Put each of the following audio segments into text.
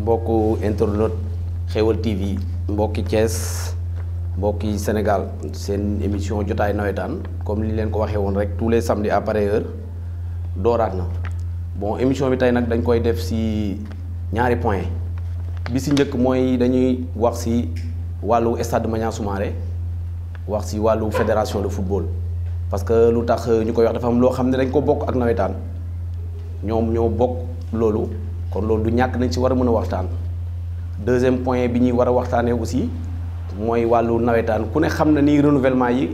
mbokku internet Xeweul TV mbokki Thiès mbokki Sénégal seen émission jotaay nawetaan comme li leen ko waxee woon rek tous les samedis à pareille heure dooraat na bon émission bi tey nag dañ koy def ci ñaari point bi ci njëkk mooy dañuy wax ci wàllu stade Maniang Soumaré wax ci wàllu fédération de football parce que lu tax ñu koy wax dafa am loo xam ne dañ ko bokk ak nawetaan ñoom ñoo bokk loolu kon loolu du ñàkk nañ ci war a mën a waxtaan. Deuxième point bi ñuy war a waxtaanee aussi mooy wàllu nawetaan ku ne xam na ni renouvellement yi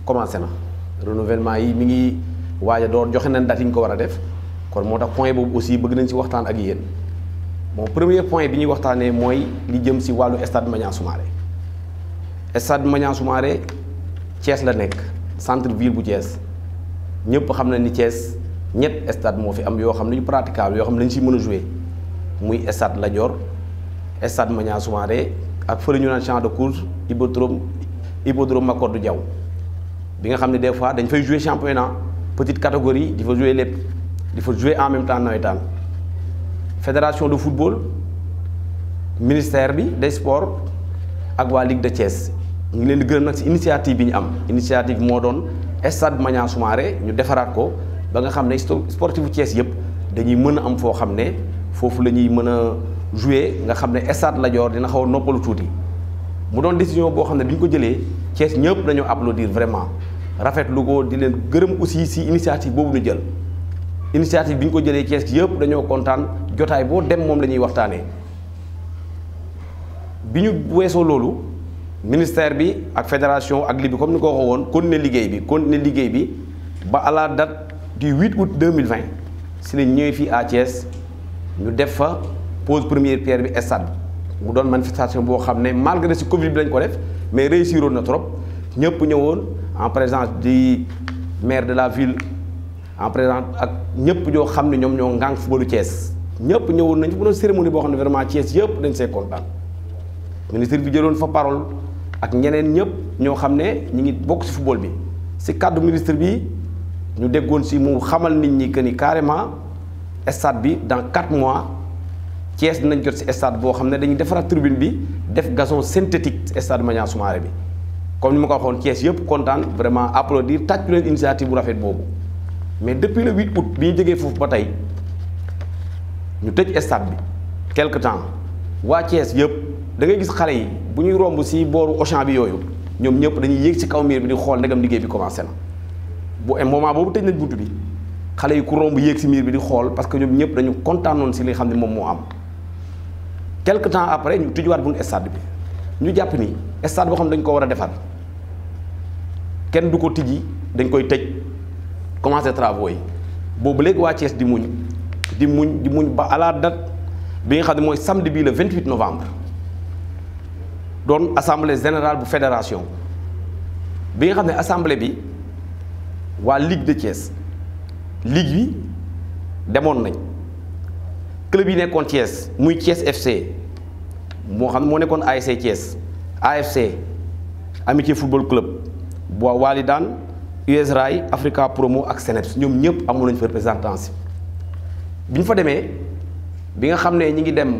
commencé na renouvellement yi mi ngi waaj a door joxe nañ date yi ñu ko war a def kon moo tax point boobu aussi bëgg nañ ci waxtaan ak yéen bon premier point bi ñuy waxtaanee mooy li jëm ci wàllu stade Maniang Soumaré. Stade Maniang Soumaré Thiès la nekk centre ville bu Thiès ñëpp xam na ni Thiès ñett stade moo fi am yoo xam ne ñu praticable yoo xam ne dañ ci mën a jouer muy stade Lat Dior stade Maniang Soumaré ak fële ñu naan champ de course hippodrome Macodou Diaw bi nga xam ne des fois dañ fay jouer championnat petite catégorie di fa jouer lépp di fa jouer en même temps nawetaan fédération de football ministère bi des sports ak waa Ligue de Thiès ñu ngi leen di gërëm nag ci initiative bi ñu am initiative moo doon stade Maniang Soumaré ñu defaraat ko ba nga xam ne sportifu Thiès yëpp dañuy mën a am foo xam ne foofu la ñuy mën a jouer nga xam ne stade Lat Dior dina xaw a noppalu tuuti mu doon décision boo xam ne bi ñu ko jëlee Thiès ñëpp dañoo applaudir vraiment rafetlu ko di leen gërëm aussi ci initiative boobu ñu jël initiative bi ñu ko jëlee Thiès yëpp dañoo kontaan jotaay boo dem moom la ñuy waxtaanee bi ñu weesoo loolu ministère bi ak fédération ak li bi comme ni ko waxee woon continuer liggéey bi ba à la date du 8 août 2020 si lañ ñëwee fii à Thiès ñu def fa pose première pierre bi stade bi mu doon manifestation boo xam ne malgré si Covid bi lañ ko def mais réussiroon na trop ñëpp ñëwoon en présence du maire de la ville en présence ak ñëpp ñoo xam ne ñoom ñoo ngànk footballu Thiès ñëpp ñëwoon nañ mu doon cérémonie boo xam ne vraiment Thiès yëpp dañ see kontaan ministre bi jëloon fa parole ak ñeneen ñëpp ñoo xam ne ñi ngi bokk ci football bi ci kàddu ministre bi ñu déggoon ci mu xamal nit ñi que ni carrément stade bi dans 4 mois Thiès dinañ jot ci stade boo xam ne dañuy defaraat tribune bi def gazon synthétique stade Maniang Soumaré bi comme ni ma ko waxoon Thiès yëpp kontaan vraiment applaudir tàccu leen initiative bu rafet boobu mais depuis le 8 août bi ñu jógee foofu ba tey ñu tëj stade bi quelque temps waa Thiès yëpp da ngay gis xale yi bu ñuy romb ci booru Auchan bi yooyu ñoom ñëpp dañuy yéeg ci kaw miir bi di xool ndegam liggéey bi commencé na bu moment boobu tëj nañ buntu bi xale yi ku romb yéeg ci miir bi di xool parce que ñoom ñëpp dañu kontaanoon ci li nga xam ne moom moo am quelque temps après ñu tijjuwaat buñu stade bi ñu jàpp ni stade boo xam ne dañ ko war a defar kenn du ko tijji dañ koy tëj commencé travaux yi boobu léegi waa Thiès di muñ ba à la date bi nga xam ne mooy samedi bii le 28 novembre doon assemblée générale bu fédération bi nga xam ne assemblée bi waa Ligue de Thiès ligue bi demoon nañ club yi nekkoon Thiès muy Thiès FC moo xam ne moo nekkoon ASC Thiès AFC Amitié Football Club bu Walidane US Rail Africa Promo ak Seneps ñoom ñëpp amoon nañ fa représentation bi ñu fa demee bi nga xam ne ñi ngi dem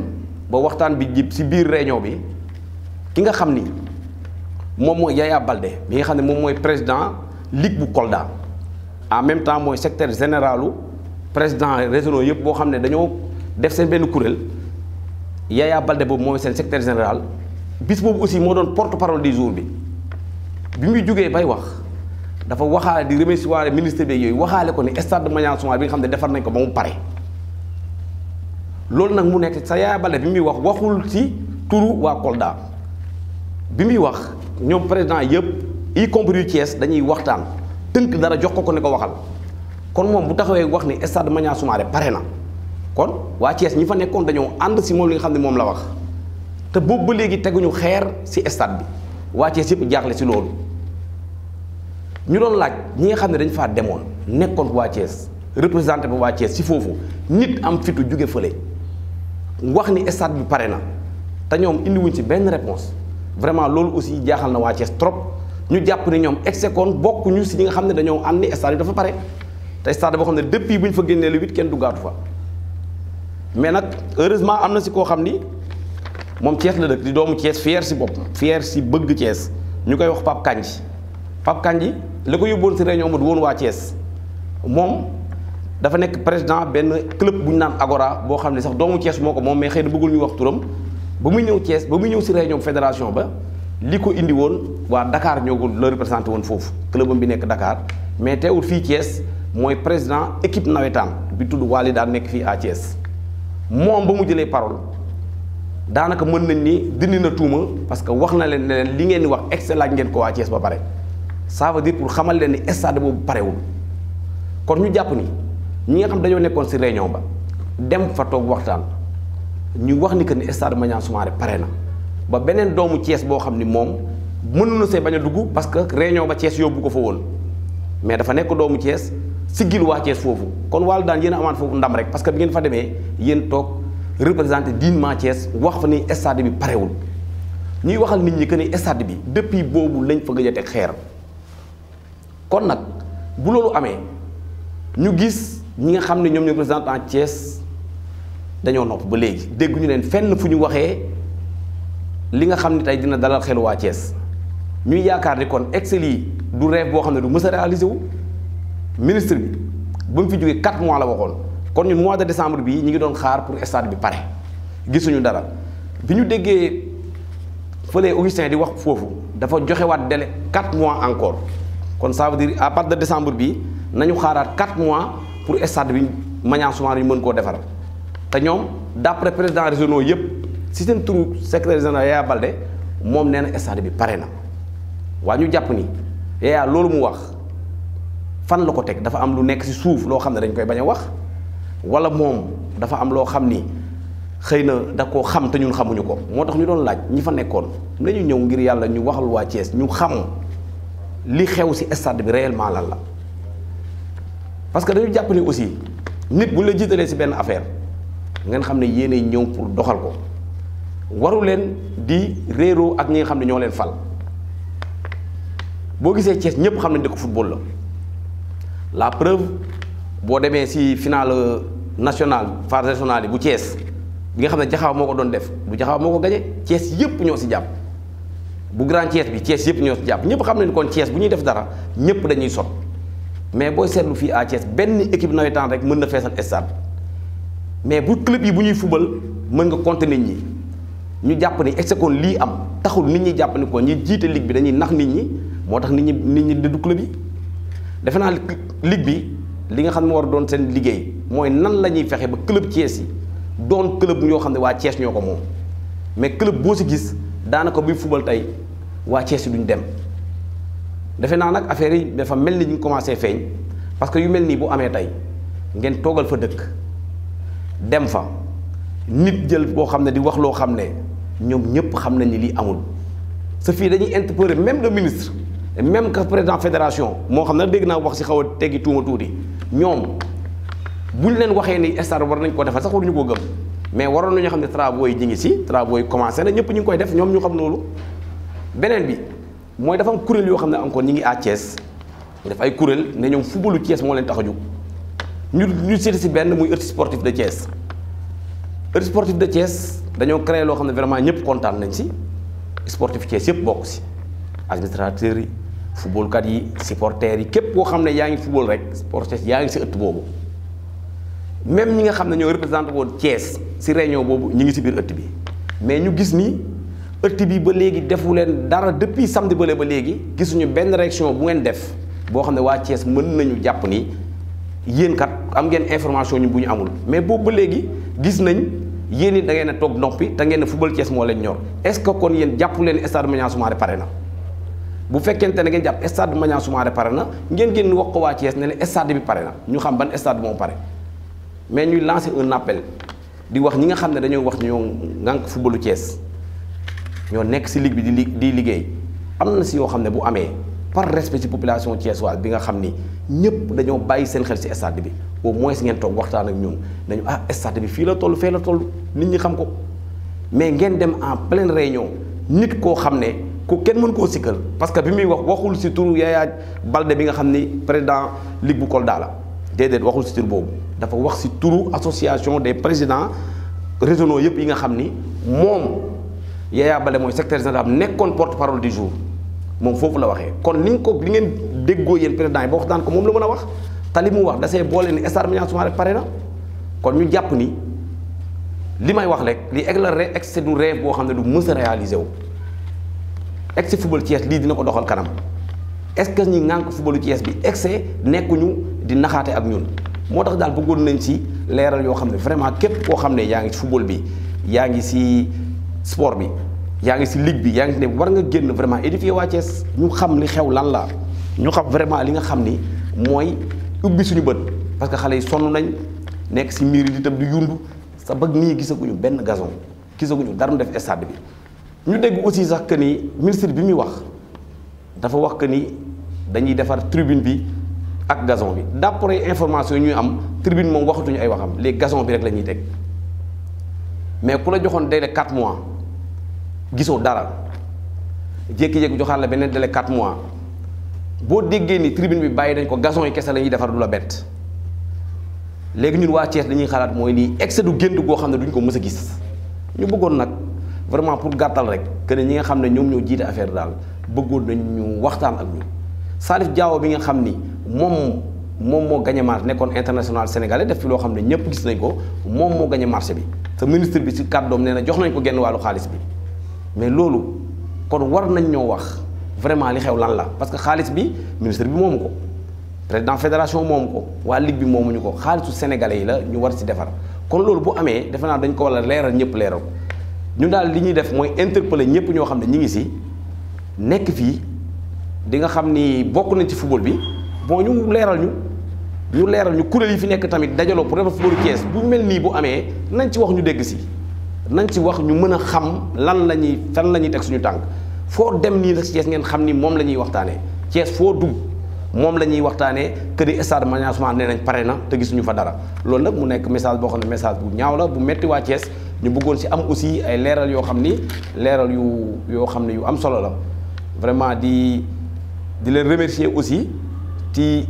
ba waxtaan bi jib ci biir réunion bi ki nga xam ni moom mooy Yaya Baldé bi nga xam ne moom mooy président ligue bu Kolda en même temps mooy secrétaire généralu président régionaux yëpp boo xam ne dañoo def seen benn kuréel Yaya Baldé boobu mooy seen secrétaire général bis boobu aussi moo doon porte-parole du jour bi muy jógee bay wax dafa waxaale di remercier ministre bi yooyu waxaale ko ni stade Maniang Soumaré bi nga xam ne defar nañ ko ba mu pare loolu nag mu nekk sa Yaya Baldé bi muy wax waxul ci turu waa Kolda bi muy wax ñoom président yëpp y compris Thiès dañuy waxtaan tënk dara jox ko ne ko waxal kon moom bu taxawee wax ni stade Maniang Soumaré pare na kon waa Thiès ñi fa nekkoon dañoo ànd ci moom li nga xam ne moom la wax te boobu ba léegi teguñu xeer ci stade bi waa Thiès yëpp jaaxle ci loolu ñu doon laaj ñi nga xam ne dañ faa demoon nekkoon waa Thiès représenté ba waa Thiès ci foofu nit am fitu jóge fële wax ni stade bi pare na te ñoom indiwuñ ci benn réponse vraiment loolu aussi jaaxal na waa Thiès trop ñu jàpp ne ñoom exekoon bokkuñu ci ñi nga xam ne dañoo ànd ni stade bi dafa pare te stade boo xam ne depuis bu ñu fa génnee le 8 kenn duggaatu fa mais nag heureusement am na ci koo xam ni moom Thiès la dëkk di doomu Thiès fier si bopp fier si bëgg Thiès ñu koy wax Pape Kandji la ko yóbboon si réunion du woon waa Thiès moom dafa nekk président benn club bu ñu naan Agora boo xam ne sax doomu Thiès moo ko moom mais xëy na bëggul ñu wax turam ba muy ñëw Thiès ba muy ñëw si réunion fédération ba li ko indi woon waa Dakar ñoo ko la représenté woon foofu clubam bi nekk Dakar mais teewul fii Thiès mooy président équipe nawetaan bi tudd Wali daan nekk fii à Thiès moom ba mu jëlee parole daanaka mën nañ ni dindi na tuuma parce que wax na leen ne leen li ngeen di wax excellent ngeen ko waa Thiès ba pare ça veut dire pour xamal leen ni stade boobu parewul kon ñu jàpp ni ñi nga xam dañoo nekkoon si réunion ba dem fa toog waxtaan ñu wax ni que ni stade Maniang Soumaré pare na ba beneen doomu Thiès boo xam ni moom mënu na see bañ a dugg parce que réunion ba Thiès yóbbu ko fa woon mais dafa nekk doomu Thiès siggil waa Thiès foofu kon wàllu daan yéen a amaat foofu ndam rek parce que bi ngeen fa demee yéen toog représenté dignement Thiès wax fa ni stade bi parewul ñuy waxal nit ñi que ni stade bi depuis boobu lañ fa gëj a teg xeer kon nag bu loolu amee ñu gis ñi nga xam ne ñoom ñu représentant Thiès dañoo nopp ba léegi dégg ñu leen fenn fu ñu waxee li nga xam ne tey dina dalal xelu waa Thiès ñuy yaakaar ni kon Excel yi du rêve boo xam ne du mës a réalisé wu ministre bi ba mu fi jógee 4 mois la waxoon kon ñun mois de décembre bii ñu ngi doon xaar pour stade bi pare gisuñu dara bi ñu déggee fële Augustin di wax foofu dafa joxewaat délai 4 mois encore kon ça veut dire à partir de décembre bii nañu xaaraat 4 mois pour stade bi Maniang Soumaré ñu mën koo defar te ñoom d'après président régionaux yëpp si seen turu secrétaire général Yaya Baldé moom nee na stade bi pare na waa ñu jàpp ni Yaya loolu mu wax fan la ko teg dafa am lu nekk si suuf loo xam ne dañ koy bañ a wax wala moom dafa am loo xam ni xëy na da koo xam te ñun xamuñu ko moo tax ñu doon laaj ñi fa nekkoon nañu ñëw ngir yàlla ñu waxal waa Thiès ñu xam li xew si stade bi réellement lan la parce que dañu jàpp ni aussi nit bu ñu la jiitalee si benn affaire ngeen xam ne yéenay ñëw pour doxal ko waru leen di réeroo ak ñi nga xam ne ñoo leen fal boo gisee Thiès ñëpp xam nañ dëkk football la preuve boo demee si finale nationale phase régionale yi bu Thiès bi nga xam ne Jaxaaw moo ko doon def du Jaxaaw moo ko gañe Thiès yëpp ñoo si jàpp bu grand Thiès bi Thiès yëpp ñoo si jàpp ñëpp xam nañ kon Thiès bu ñuy def dara ñëpp dañuy sot mais booy seetlu fii à Thiès benn équipe nawetaan rek mën na feesal stade mais bu club yi bu ñuy fubal mën nga compter nit ñi ñu jàpp ni est-ce que lii am taxul nit ñi jàpp ni ko ñi jiite ligue bi dañuy nax nit ñi moo tax nit ñi dëddu club yi defe naa ligue bi li nga xam ne war a doon seen liggéey mooy nan la ñuy fexe ba club Thiès yi doon club yoo xam ne waa Thiès ñoo ko moom mais club boo si gis daanaka buy fubal tey waa Thiès yi duñ dem defe naa nag affaire yi dafa mel ni ñu commencé feeñ parce que yu mel nii bu amee tey ngeen toogal fa dëkk dem fa nit jël boo xam ne di wax loo xam ne ñoom ñëpp xam nañ ni lii amul sa fii dañuy interpeller même le ministre même que président fédération moo xam ne dégg naa wax si xaw a teggi tuuma tuuti ñoom bu ñu leen waxee ni stade war nañ ko defal sax waruñu ko gëm mais waroon nañu xam ne travaux yi ji ngi si travaux yi commencé na ñëpp ñu ngi koy def ñoom ñu xam loolu beneen bi mooy dafa am kuréel yoo xam ne encore ñi ngi à Thiès def ay kuréel ne ñoom footballu Thiès moo leen tax a jóg ñu seeti si benn muy ëtt sportif de Thiès ëtt sportif de Thiès dañoo créé loo xam ne vraiment ñëpp kontaan nañ si sportif Thiès yëpp bokk si administrateurs yi footballkat yi supporters yi képp koo xam ne yaa ngi football rek sportif yaa ngi si ëtt boobu même ñi nga xam ne ñoo représenté woon Thiès si réunion boobu ñi ngi si biir ëtt bi mais ñu gis ni ëtt bi ba léegi defu leen dara depuis samedi bële ba léegi gisuñu benn réaction bu ngeen def boo xam ne waa Thiès mën nañu jàpp ni yéen kat am ngeen information ñu bu ñu amul mais boobu ba léegi gis nañ yéen it da ngeen a toog noppi te ngeen ne football Thiès moo leen ñor est-ce que kon yéen jàpp leen stade Maniang Soumaré pare na bu fekkente ne ngeen jàpp stade Maniang Soumaré pare na ngeen génn wax ko waa Thiès ne leen stade bi pare na ñu xam ban stade moo pare mais ñuy lancer un appel di wax ñi nga xam ne dañoo wax ñoo ngànk footballu Thiès ñoo nekk si ligue bi di liggéey am na si yoo xam ne bu amee par respect ci population thiessoise bi nga xam ni ñëpp dañoo bàyyi seen xel si stade bi au moins ngeen toog waxtaan ak ñun nañu stade bi fii la toll fee la toll nit ñi xam ko mais ngeen dem en pleine réunion nit koo xam ne ku kenn mën koo sikkal parce que bi muy wax waxul si turu Yaya Baldé bi nga xam ni président ligue bu Kolda la déedéet waxul si tur boobu dafa wax si turu association des présidents régionaux yëpp yi nga xam ni moom Yaya Baldé mooy secrétaire général nekkoon porte-parole du jour moom foofu la waxee kon li ngeen déggoo yéen président yi ba waxtaan ko moom la mën a wax te li mu wax da see boole ni Stade Maniang Soumaré pare na kon ñu jàpp ni li may wax rek li excès du rêve boo xam ne du mës a réaliser wu excès football Thiès lii dina ko doxal kanam est-ce que ñi ŋànk footballu Thiès bi excès nekkuñu di naxaate ak ñun moo tax daal bëggoon nañ ci leeral yoo xam ne vraiment képp koo xam ne yaa ngi ci football bi yaa ngi ci sport bi yaa ngi ci ligue bi yaa ngi ci ne war nga génn vraiment édifier waa Thiès ñu xam li xew lan la ñu xam vraiment li nga xam ni mooy ubbi suñu bët parce que xale yi sonn nañ nekk ci miir yi di tam di yundu sa bëgg nii gisaguñu benn gazon gisaguñu dara mu def stade bi ñu dégg aussi sax que ni ministre bi muy wax dafa wax que ni dañuy defar tribune bi ak gazon bi d'après information yi ñuy am tribune moom waxatuñu ay waxam léegi gazon bi rek la ñuy teg mais ku la joxoon délai 4 mois gisoo dara jékki-jékki joxaat la beneen délai 4 mois boo déggee ni tribune bi bàyyi dañ ko gazon yi kese la ñuy defar du la bett léegi ñun waa Thiès dañuy xalaat mooy lii excès du gént goo xam ne duñ ko mës a gis ñu bëggoon nag vraiment pour gàttal rek que ne ñi nga xam ne ñoom ñoo jiite affaire daal bëggoon nañ ñu waxtaan ak ñu Salif Diao bi nga xam ni moom moo gagné marché nekkoon international sénégalais def fi loo xam ne ñëpp gis nañ ko moom moo gagné marché bi te ministre bi ci kàddoom nee na jox nañ ko genn wàllu xaalis bi mais loolu kon war nañ ñoo wax vraiment li xew lan la parce que xaalis bi ministre bi moomu ko président fédération moomu ko waa ligue bi moomuñu ko xaalisu sénégalais yi la ñu war ci defar kon loolu bu amee defe naa dañ ko war a leeral ñëpp leeral ko ñun daal li ñuy def mooy interpeller ñëpp ñoo xam ne ñi ngi ci nekk fii di nga xam ni bokk nañ ci football bi bon ñu leeral ñu kuréel yi fi nekk tamit dajaloo pour defar footballu Thiès bu mel nii bu amee nañ ci wax ñu dégg ci nañ ci wax ñu mën a xam fan la ñuy teg suñu tànk foo dem nii nag Thiès ngeen xam ni moom la ñuy waxtaanee Thiès foo dugg moom la ñuy waxtaanee que ni Stade Maniang Soumaré nee nañ pare na te gisuñu fa dara loolu nag mu nekk message boo xam ne message bu ñaaw la bu metti waa Thiès ñu bëggoon ci am aussi ay leeral yoo xam ni leeral yoo xam ne yu am solo la vraiment di leen remercier aussi ci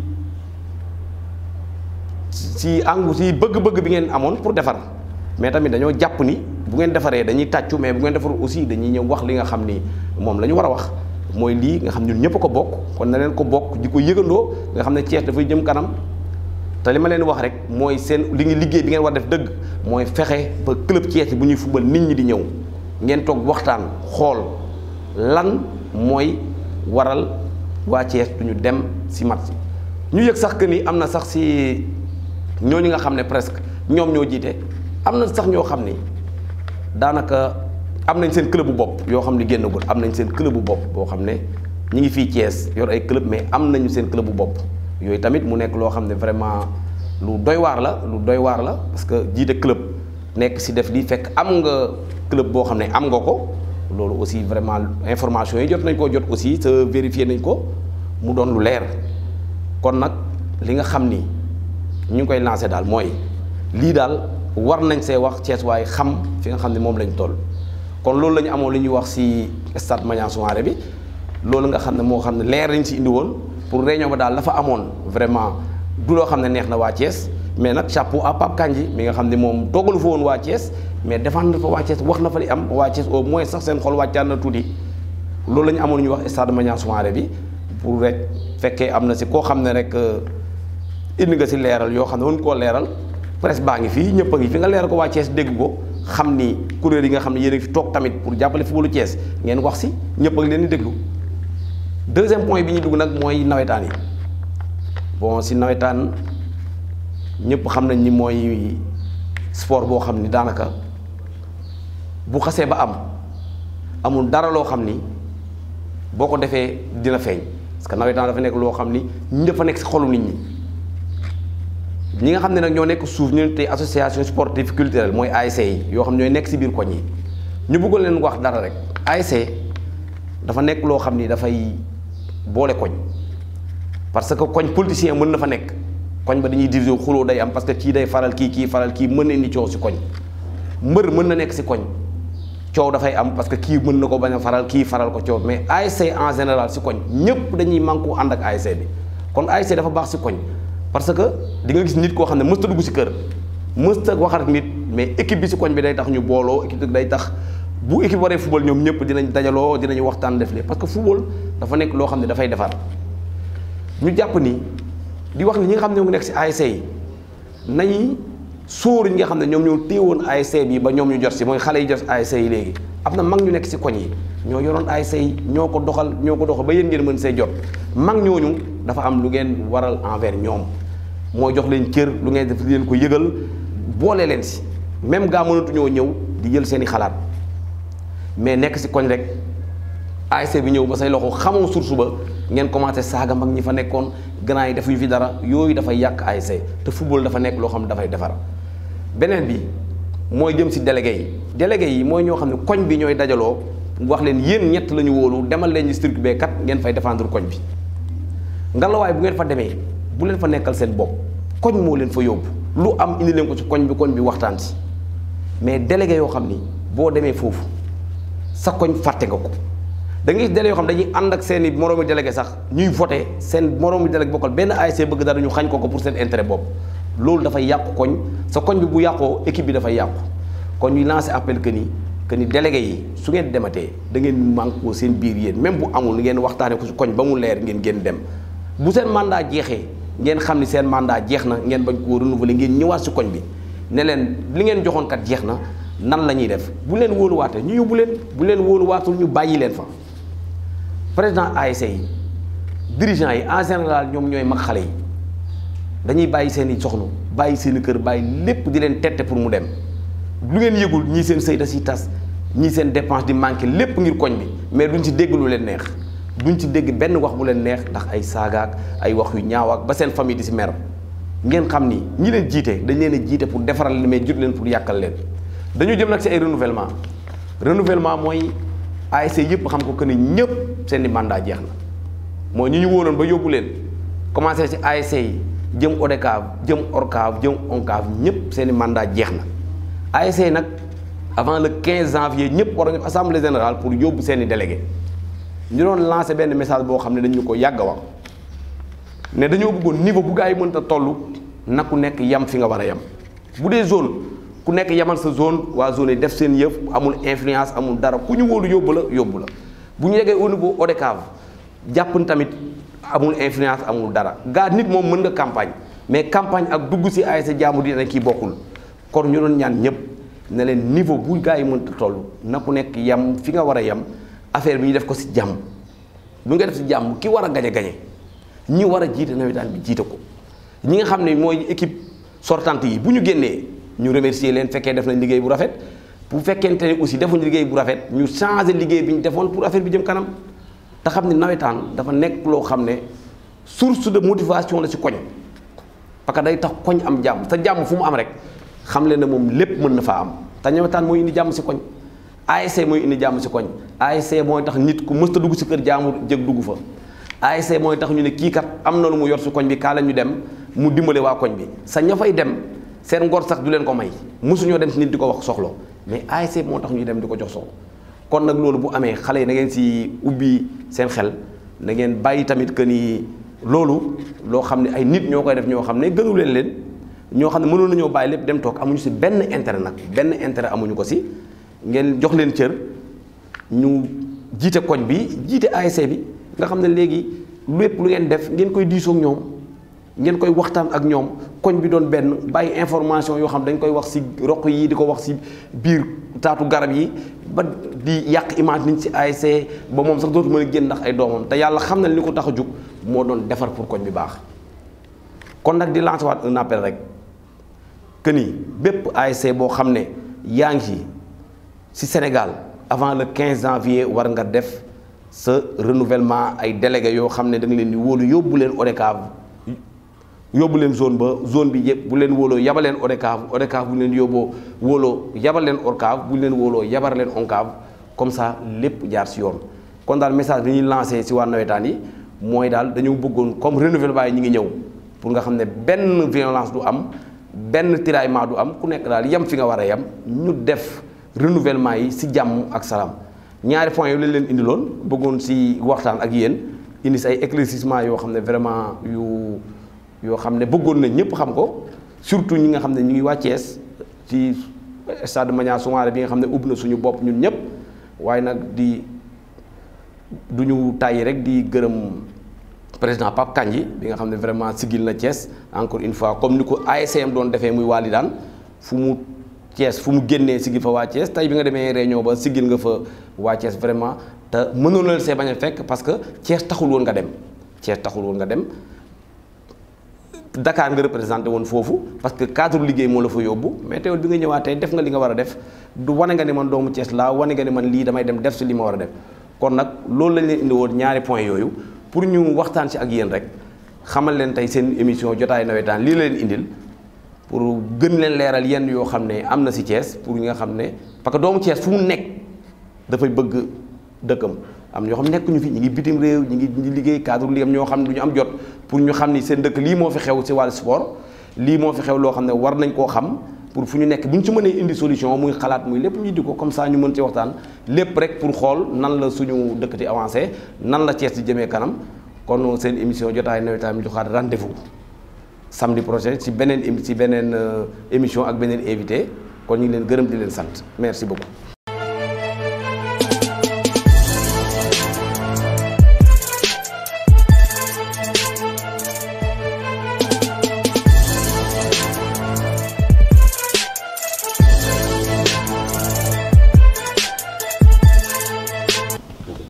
bëgg-bëgg bi ngeen amoon pour defar mais tamit dañoo jàpp ni bu ngeen defaree dañuy tàccu mais bu ngeen defarul aussi dañuy ñëw wax li nga xam ni moom la ñu war a wax mooy lii nga xam ñun ñëpp a ko bokk kon na leen ko bokk di ko yëgandoo nga xam ne Thiès dafay jëm kanam te li ma leen wax rek mooy seen li ngi liggéey bi ngeen war def dëgg mooy fexe ba club Thiès bu ñuy football nit ñi di ñëw ngeen toog waxtaan xool lan mooy waral waa Thiès duñu dem ci match ñu yëg sax que ni am na sax ci ñooñu nga xam ne presque ñoom ñoo jiite am na sax ñoo xam ni daanaka am nañ seen club bu bopp yoo xam ne génnagul am nañ seen club bu bopp boo xam ne ñi ngi fii Thiès yor ay club mais am nañu seen club bu bopp yooyu tamit mu nekk loo xam ne vraiment lu doy waar la parce que jiite club nekk ci def lii fekk am nga club boo xam ne am nga ko loolu aussi vraiment information yi jot nañ koo jot aussi te vérifier nañ ko mu doon lu leer kon nag li nga xam ni ñu ngi koy lancé daal mooy lii daal war nañ see wax Thiès waaye xam fi nga xam ne moom lañ toll kon loolu la ñu amoon li ñuy wax ci Stade Maniang Soumaré bi loolu nga xam ne moo xam ne leer nañ ci indi woon pour réunion ba daal dafa amoon vraiment du loo xam ne neex na waa Thiès mais nag chapeau à Pape Kandji mi nga xam ne moom toogalu fa woon waa Thiès mais défendre na fa waa Thiès wax na fa li am waa Thiès au moins sax seen xol wàccaan na tuuti loolu la ñu amoon ñu wax Stade Maniang Soumaré bi pour rek fekkee am na ci koo xam ne rek indi nga ci leeral yoo xam ne woon koo leeral presse baa ngi fii ñëpp a ngi fi nga leeral ko waa Thiès dégg ko xam ni kuréel yi nga xam ne yéen a ngi fi toog tamit pour jàppale footballu Thiès ngeen wax ci ñëpp a ngi leen di déglu deuxième point bi ñuy dugg nag mooy nawetaan yi bon ci nawetaan ñëpp xam nañ ni mooy sport boo xam ni daanaka bu xasee ba am amul dara loo xam ni boo ko defee dina feeñ parce que nawetaan dafa nekk loo xam ni ñu dafa nekk ci xolu nit ñi nga xam ne nag ñoo nekk suuf ñu ne tey association sportive culturelle mooy ASC yi yoo xam ne ñooy nekk ci biir koñ yi ñu bëggoon leen wax dara rek ASC dafa nekk loo xam ni dafay boole koñ parce que koñ politicien mën na fa nekk koñ ba dañuy diviser xuloo day am parce que kii day faral kii faral kii mën na indi coow ci koñ mbër mën na nekk ci koñ coow dafay am parce que kii mën na ko bañ a faral kii faral ko coow mais ASC en général ci koñ ñëpp dañuy manku ànd ak ASC bi kon ASC dafa baax ci koñ parce que di nga gis nit koo xam ne mësta dugg ci kër mësta wax ak nit mais équipe bi ci koñ bi day tax ñu booloo équipe day tax bu équipe waree football ñoom ñëpp dinañ dajaloo dinañ waxtaan def parce que football dafa nekk loo xam ne dafay defar ñu jàpp ni di wax ni ñi nga xam ne ñoo ngi nekk si ASC yi nañu sóor ñi nga xam ne ñoom ñoo téewoon ASC bi ba ñoom ñu jot si mooy xale yi jot ASC yi léegi am na mag ñu nekk si koñ yi ñoo yoroon ASC yi ñoo ko doxal ba yéen ngeen mën see jot mag ñooñu dafa am lu ngeen waral envers ñoom mooy jox leen cër lu ngeen def leen ko yëgal boole leen si même gaa mënatuñoo ñëw di jël seen i xalaat mais nekk si koñ rek ASC bi ñëw ba say loxo xamoo source ba ngeen commencé saaga mag ñi fa nekkoon grand yi defuñu fi dara yooyu dafay yàq ASC te football dafa nekk loo xam ne dafay defar beneen bi mooy jëm si délégué yi mooy ñoo xam ne koñ bi ñooy dajaloo wax leen yéen ñett la ñu wóolu demal leen ñu structure bee kat ngeen fay défendre koñ bi ngalawaay bu ngeen fa demee bu leen fa nekkal seen bopp koñ moo leen fa yóbbu lu am indi leen ko ci koñ bi waxtaan si mais délégué yoo xam ni boo demee foofu sa koñ fàtte nga ko da ngay gis délégué yoo xam dañuy ànd ak seen i moroomi délégué sax ñuy voté seen moroomi délégué bokkal benn ASC bëgg dara ñu xañ ko pour seen intérêt bopp loolu dafay yàqu koñ sa koñ bi bu yàqoo équipe bi dafay yàqu kon ñuy lancé appel que ni délégué yi su ngeen dematee da ngeen manqué seen biir yéen même bu amul ngeen waxtaane ko si koñ ba mu leer ngeen dem bu seen mandat jeexee ngeen xam ni seen mandat jeex na ngeen bañ koo renouveler ngeen ñëwaat si koñ bi ne leen li ngeen joxoon kat jeex na nan la ñuy def bu leen wóoluwaatee ñu yóbbu leen bu leen wóoluwaatul ñu bàyyi leen fa président ASC yi dirigeant yi en général ñoom ñooy mag xale yi dañuy bàyyi seen i soxna bàyyi seen i kër bàyyi lépp di leen tette pour mu dem lu ngeen yëgul ñii seen sëy da siy tas ñii seen dépense di manqué lépp ngir koñ bi mais duñ ci dégg lu leen neex duñ ci dégg benn wax bu leen neex ndax ay saagaak ay wax yu ñaawaak ba seen famille di si mer ngeen xam ni ñi leen jiite dañ leen a jiite pour defaral leen mais jot leen pour yàqal leen dañu jëm nag si ay renouvellement mooy ASC yëpp xam ko que ni ñëpp seen i mandat jeex na mooy ñi ñu wóoloon ba yóbbu leen commencé ci ASC yi jëm ODCAV jëm ORCAV jëm ONCAV ñëpp seen i mandat jeex na ASC yi nag avant le 15 janvier ñëpp war a def assemblée générale pour yóbbu seen i délégué ñu doon lancé benn message boo xam ne dañu ko yàgg a wax ne dañoo bëggoon niveau bu gaa yi mënta toll na ku nekk yam fi nga war a yam bu dee zone ku nekk yamal sa zone waa zone yi def seen yëf amul influence amul dara ku ñu wóolu yóbbu la bu ñu yeggee au niveau ODCAV jàpp ni tamit amul influence amul dara gaa nit moom mën nga campagne mais campagne ak dugg si ASC jaamu di na kii bokkul kon ñu doon ñaan ñëpp ne leen niveau bu gaa yi mënta toll na ku nekk yam fi nga war a yam affaire bi ñu def ko si jàmm bu nga def si jàmm ki war a gañe ñi war a jiite nawetaan bi jiite ko ñi nga xam ne mooy équipe sortante yi bu ñu génnee ñu remercier leen fekkee def nañ liggéey bu rafet bu fekkente ne aussi defuñu liggéey bu rafet ñu changer liggéey bi ñu defoon pour affaire bi jëm kanam te xam ne nawetaan dafa nekk loo xam ne source de motivation la ci koñ parce que day tax koñ am jàmm te jàmm fu mu am rek xam leen ne moom lépp mën na faa am te nawetaan mooy indi jàmm si koñ ASC mooy indi jàmm si koñ ASC mooy tax nit ku mësta dugg si kër jaamu jëg dugg fa ASC mooy tax ñu ne kii kat am na lu mu yor si koñ bi kaa la ñu dem mu dimbale waa koñ bi sa ña fay dem seen ngor sax du leen ko may mosuñoo dem si nit di ko wax soxla mais ASC moo tax ñuy dem di ko jox soxla kon nag loolu bu amee xale yi na ngeen si ubbi seen xel na ngeen bàyyi tamit que ni loolu loo xam ne ay nit ñoo koy def ñoo xam ne gënu leen ñoo xam ne mënoon nañoo bàyyi lépp dem toog amuñu si benn intérêt nag benn intérêt amuñu ko si ngeen jox leen cër ñu jiite koñ bi jiite ASC bi nga xam ne léegi lépp lu ngeen def ngeen koy diisoo ak ñoom ngeen koy waxtaan ak ñoom koñ bi doon benn bàyyi information yoo xam dañ koy wax si roq yi di ko wax si biir taatu garab yi ba di yàq image niñ si ASC ba moom sax dootu mën a génn ndax ay doomam te yàlla xam na li ko tax a jug moo doon defar pour koñ bi baax kon nag di lancer waat un appel rek que ni bépp ASC boo xam ne yaa ngi ci Sénégal avant le 15 janvier war nga def sa renouvellement ay délégués yoo xam ne da nga leen di wóolu yóbbu leen ODCAV yóbbu leen zone ba zone bi yëpp bu leen wóoloo yabal leen ODCAV bu leen yóbboo wóoloo yabal leen ORCAV bu leen wóoloo yabar leen ONCAV comme ça lépp jaar ci yoon kon daal message bi ñuy lancé ci waa nawetaan yi mooy daal dañoo bëggoon comme renouvellement yi ñu ngi ñëw pour nga xam ne benn violence du am benn tiraillement du am ku nekk daal yem fi nga war a yem ñu def renouvellement yi ci jàmm ak salaam ñaari points yu leen indiloon bëggoon ci waxtaan ak yéen indi ci ay éclaircissement yoo xam ne vraiment yoo xam ne bëggoon na ñëpp xam ko surtout ñi nga xam ne ñu ngi waa Thiès ci stade Maniang Soumaré bi nga xam ne ubbi na suñu bopp ñun ñëpp waaye nag du ñu tàyyi rek di gërëm président Pape Kandji bi nga xam ne vraiment sigil na Thiès encore une fois comme ni ko ASM doon defee muy Walidane fu mu Thiès fu mu génnee sigil fa waa Thiès tey bi nga demee réunion ba sigil nga fa waa Thiès vraiment te mënoon na see bañ a fekk parce que Thiès taxul woon nga dem Thiès taxul woon nga dem Dakar nga représenté woon foofu parce que cadre liggéey moo la fa yóbbu mais teewul bi nga ñëwaatee def nga li nga war a def du wane nga ne man doomu Thiès laa wane nga ne man lii damay dem def si li ma war a def kon nag loolu lañ leen indi woon ñaari point yooyu pour ñu waxtaan si ak yéen rek xamal leen tey seen émission jotaay nawetaan lii la leen indil pour gën leen leeral yenn yoo xam ne am na si Thiès pour ñi nga xam ne parce que doomu Thiès fu mu nekk dafay bëgg dëkkam am ñoo xam nekkuñu fi ñu ngi bitim réew ñu ngi liggéey cadre liggéeyam ñoo xam ne du ñu am jot pour ñu xam ni seen dëkk lii moo fi xew si wàllu sport lii moo fi xew loo xam ne war nañ koo xam pour fu ñu nekk bu ñu ci mënee indi solution muy xalaat muy lépp ñu di ko comme ça ñu mën ci waxtaan lépp rek pour xool nan la suñu dëkk di avancé nan la Thiès di jëmee kanam kon seen émission jotaay nawetaan mi joxaat rendez-vous samedi prochain ci beneen émission ak beneen invité kon ñu ngi leen gërëm di leen sant merci beaucoup.